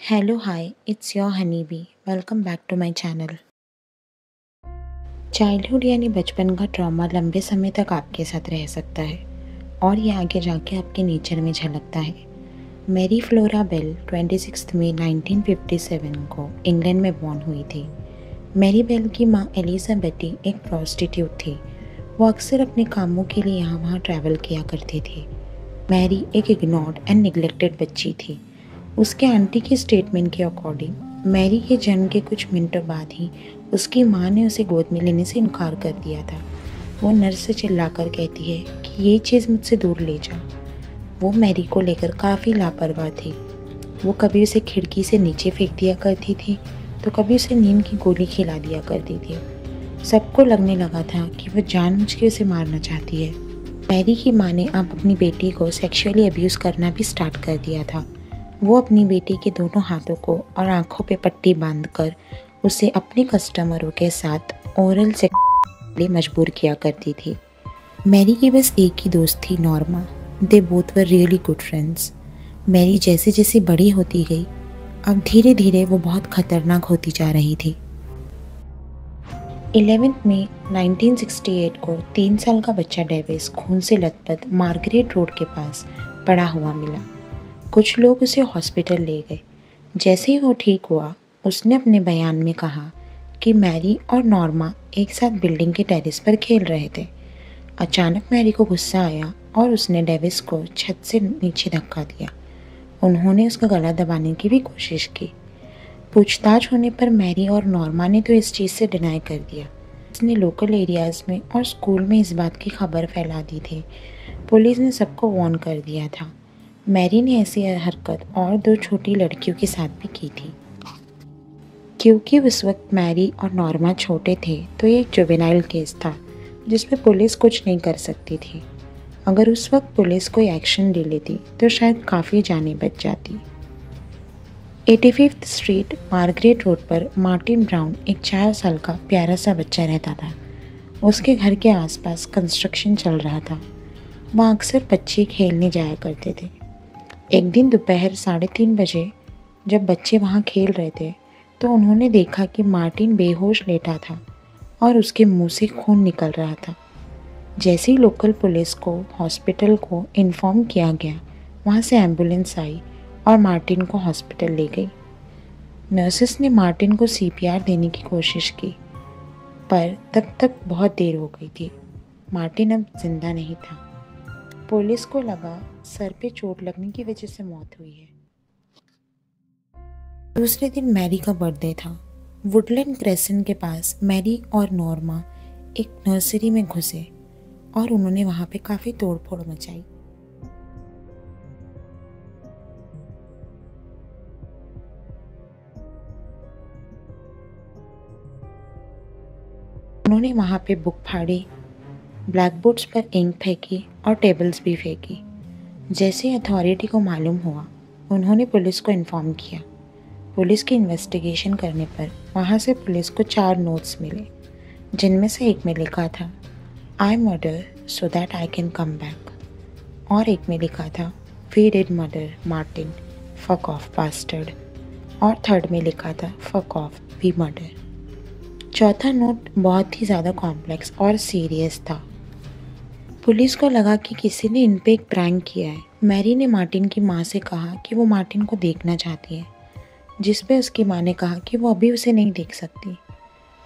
Hello, hi, it's your honeybee. Welcome back to my channel. Childhood यानी बचपन का trauma लंबे समय तक आपके साथ रह सकता है और ये आगे जाके आपके नेचर में झलकता है। मैरी फ्लोरा बेल 26 मई 1957 को इंग्लैंड में बॉर्न हुई थी। मैरी बेल की माँ एलिजाबेटी एक प्रोस्टिट्यूट थी। वो अक्सर अपने कामों के लिए यहाँ वहाँ ट्रैवल किया करती थी। मैरी एक इग्नोर्ड एंड निगलेक्टेड बच्ची थी। उसके आंटी के स्टेटमेंट के अकॉर्डिंग मैरी के जन्म के कुछ मिनटों बाद ही उसकी माँ ने उसे गोद में लेने से इनकार कर दिया था। वो नर्स से चिल्लाकर कहती है कि ये चीज़ मुझसे दूर ले जा। वो मैरी को लेकर काफ़ी लापरवाह थी। वो कभी उसे खिड़की से नीचे फेंक दिया करती थी तो कभी उसे नींद की गोली खिला दिया करती थी। सबको लगने लगा था कि वो जानबूझ के उसे मारना चाहती है। मैरी की माँ ने अब अपनी बेटी को सेक्सुअली अब्यूज़ करना भी स्टार्ट कर दिया था। वो अपनी बेटी के दोनों हाथों को और आंखों पे पट्टी बांधकर उसे अपने कस्टमरों के साथ ओरल सेक्स के लिए मजबूर किया करती थी। मैरी की बस एक ही दोस्त थी, Norma. They both were really good friends. Mary जैसे जैसे बड़ी होती गई, अब धीरे धीरे वो बहुत खतरनाक होती जा रही थी। 11 मई 1968 को 3 साल का बच्चा डेविस खून से लथपथ मार्गरेट रोड के पास पड़ा हुआ मिला। कुछ लोग उसे हॉस्पिटल ले गए। जैसे ही वो ठीक हुआ, उसने अपने बयान में कहा कि मैरी और नॉर्मा एक साथ बिल्डिंग के टेरेस पर खेल रहे थे। अचानक मैरी को गुस्सा आया और उसने डेविस को छत से नीचे धक्का दिया। उन्होंने उसका गला दबाने की भी कोशिश की। पूछताछ होने पर मैरी और नॉर्मा ने तो इस चीज़ से डिनाई कर दिया। उसने लोकल एरियाज़ में और स्कूल में इस बात की खबर फैला दी थी। पुलिस ने सबको वार्न कर दिया था। मैरी ने ऐसी हरकत और 2 छोटी लड़कियों के साथ भी की थी। क्योंकि उस वक्त मैरी और नॉर्मा छोटे थे तो ये एक जुवेनाइल केस था जिसमें पुलिस कुछ नहीं कर सकती थी। अगर उस वक्त पुलिस कोई एक्शन ले लेती तो शायद काफ़ी जानें बच जाती। 85th स्ट्रीट मार्गरेट रोड पर मार्टिन ब्राउन एक 4 साल का प्यारा सा बच्चा रहता था। उसके घर के आसपास कंस्ट्रक्शन चल रहा था। वहाँ अक्सर बच्चे खेलने जाया करते थे। एक दिन दोपहर 3:30 बजे जब बच्चे वहाँ खेल रहे थे तो उन्होंने देखा कि मार्टिन बेहोश लेटा था और उसके मुंह से खून निकल रहा था। जैसे ही लोकल पुलिस को हॉस्पिटल को इन्फॉर्म किया गया, वहाँ से एम्बुलेंस आई और मार्टिन को हॉस्पिटल ले गई। नर्सेस ने मार्टिन को सीपीआर देने की कोशिश की, पर तब तक बहुत देर हो गई थी। मार्टिन अब जिंदा नहीं था। पुलिस को लगा सर पे चोट लगने की वजह से मौत हुई है। दूसरे दिन मैरी का बर्थडे था। वुडलैंड क्रेसेंट के पास मैरी और नॉर्मा एक नर्सरी में घुसे और उन्होंने वहां पे काफी तोड़फोड़ मचाई। उन्होंने वहां पे बुक फाड़ी, ब्लैकबोर्ड्स पर इंक फेंकी और टेबल्स भी फेंकी। जैसे अथॉरिटी को मालूम हुआ, उन्होंने पुलिस को इन्फॉर्म किया। पुलिस की इन्वेस्टिगेशन करने पर वहाँ से पुलिस को 4 नोट्स मिले, जिनमें से एक में लिखा था I murder so that I can come back, और एक में लिखा था we did murder Martin, fuck off bastard, और थर्ड में लिखा था फक ऑफ वी मर्डर। चौथा नोट बहुत ही ज़्यादा कॉम्प्लेक्स और सीरियस था। पुलिस को लगा कि किसी ने इन पे एक प्रैंक किया है। मैरी ने मार्टिन की माँ से कहा कि वो मार्टिन को देखना चाहती है, जिस पे उसकी माँ ने कहा कि वो अभी उसे नहीं देख सकती।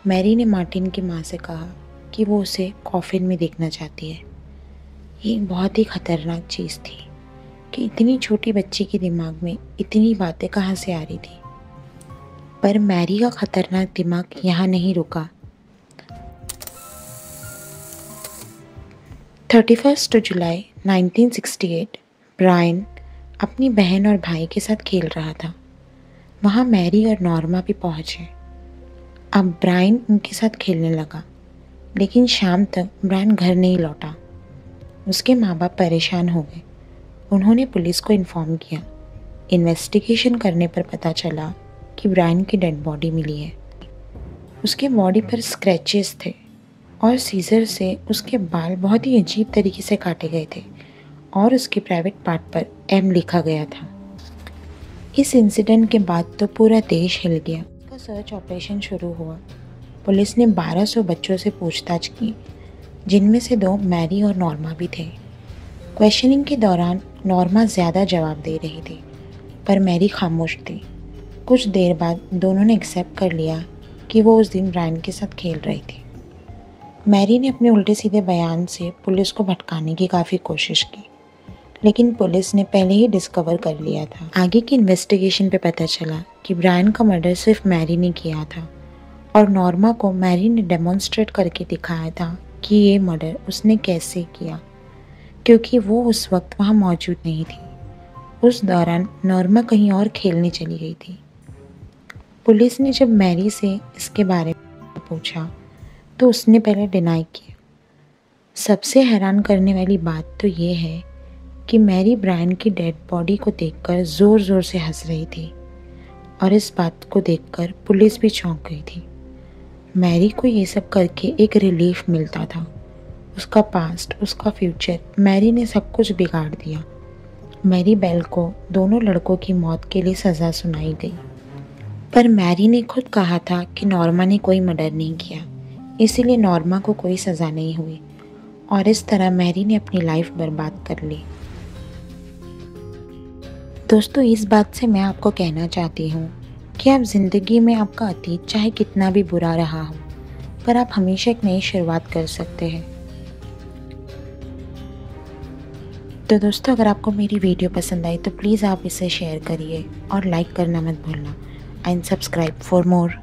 मैरी ने मार्टिन की माँ से कहा कि वो उसे कॉफिन में देखना चाहती है। ये एक बहुत ही खतरनाक चीज़ थी कि इतनी छोटी बच्ची के दिमाग में इतनी बातें कहाँ से आ रही थी। पर मैरी का खतरनाक दिमाग यहाँ नहीं रुका। 31 जुलाई 1968 ब्रायन अपनी बहन और भाई के साथ खेल रहा था। वहाँ मैरी और नॉर्मा भी पहुँचे। अब ब्रायन उनके साथ खेलने लगा, लेकिन शाम तक ब्रायन घर नहीं लौटा। उसके माँ बाप परेशान हो गए। उन्होंने पुलिस को इन्फॉर्म किया। इन्वेस्टिगेशन करने पर पता चला कि ब्रायन की डेड बॉडी मिली है। उसके बॉडी पर स्क्रैचेस थे और सीजर से उसके बाल बहुत ही अजीब तरीके से काटे गए थे और उसके प्राइवेट पार्ट पर एम लिखा गया था। इस इंसिडेंट के बाद तो पूरा देश हिल गया। उसका सर्च ऑपरेशन शुरू हुआ। पुलिस ने 1200 बच्चों से पूछताछ की, जिनमें से 2 मैरी और नॉर्मा भी थे। क्वेश्चनिंग के दौरान नॉर्मा ज़्यादा जवाब दे रही थी, पर मैरी खामोश थी। कुछ देर बाद दोनों ने एक्सेप्ट कर लिया कि वो उस दिन ब्रायन के साथ खेल रही थी। मैरी ने अपने उल्टे सीधे बयान से पुलिस को भटकाने की काफ़ी कोशिश की, लेकिन पुलिस ने पहले ही डिस्कवर कर लिया था। आगे की इन्वेस्टिगेशन पे पता चला कि ब्रायन का मर्डर सिर्फ मैरी ने किया था और नॉर्मा को मैरी ने डेमोन्स्ट्रेट करके दिखाया था कि ये मर्डर उसने कैसे किया, क्योंकि वो उस वक्त वहाँ मौजूद नहीं थी। उस दौरान नॉर्मा कहीं और खेलने चली गई थी। पुलिस ने जब मैरी से इसके बारे में पूछा तो उसने पहले डिनाई किया। सबसे हैरान करने वाली बात तो ये है कि मैरी ब्रायन की डेड बॉडी को देखकर ज़ोर ज़ोर से हंस रही थी और इस बात को देखकर पुलिस भी चौंक गई थी। मैरी को ये सब करके एक रिलीफ मिलता था। उसका पास्ट, उसका फ्यूचर, मैरी ने सब कुछ बिगाड़ दिया। मैरी बेल को दोनों लड़कों की मौत के लिए सज़ा सुनाई गई, पर मैरी ने खुद कहा था कि नॉर्मा ने कोई मर्डर नहीं किया, इसीलिए नॉर्मा को कोई सज़ा नहीं हुई और इस तरह मैरी ने अपनी लाइफ बर्बाद कर ली। दोस्तों, इस बात से मैं आपको कहना चाहती हूँ कि आप ज़िंदगी में आपका अतीत चाहे कितना भी बुरा रहा हो, पर आप हमेशा एक नई शुरुआत कर सकते हैं। तो दोस्तों, अगर आपको मेरी वीडियो पसंद आई तो प्लीज़ आप इसे शेयर करिए और लाइक करना मत भूलना एंड सब्सक्राइब फॉर मोर।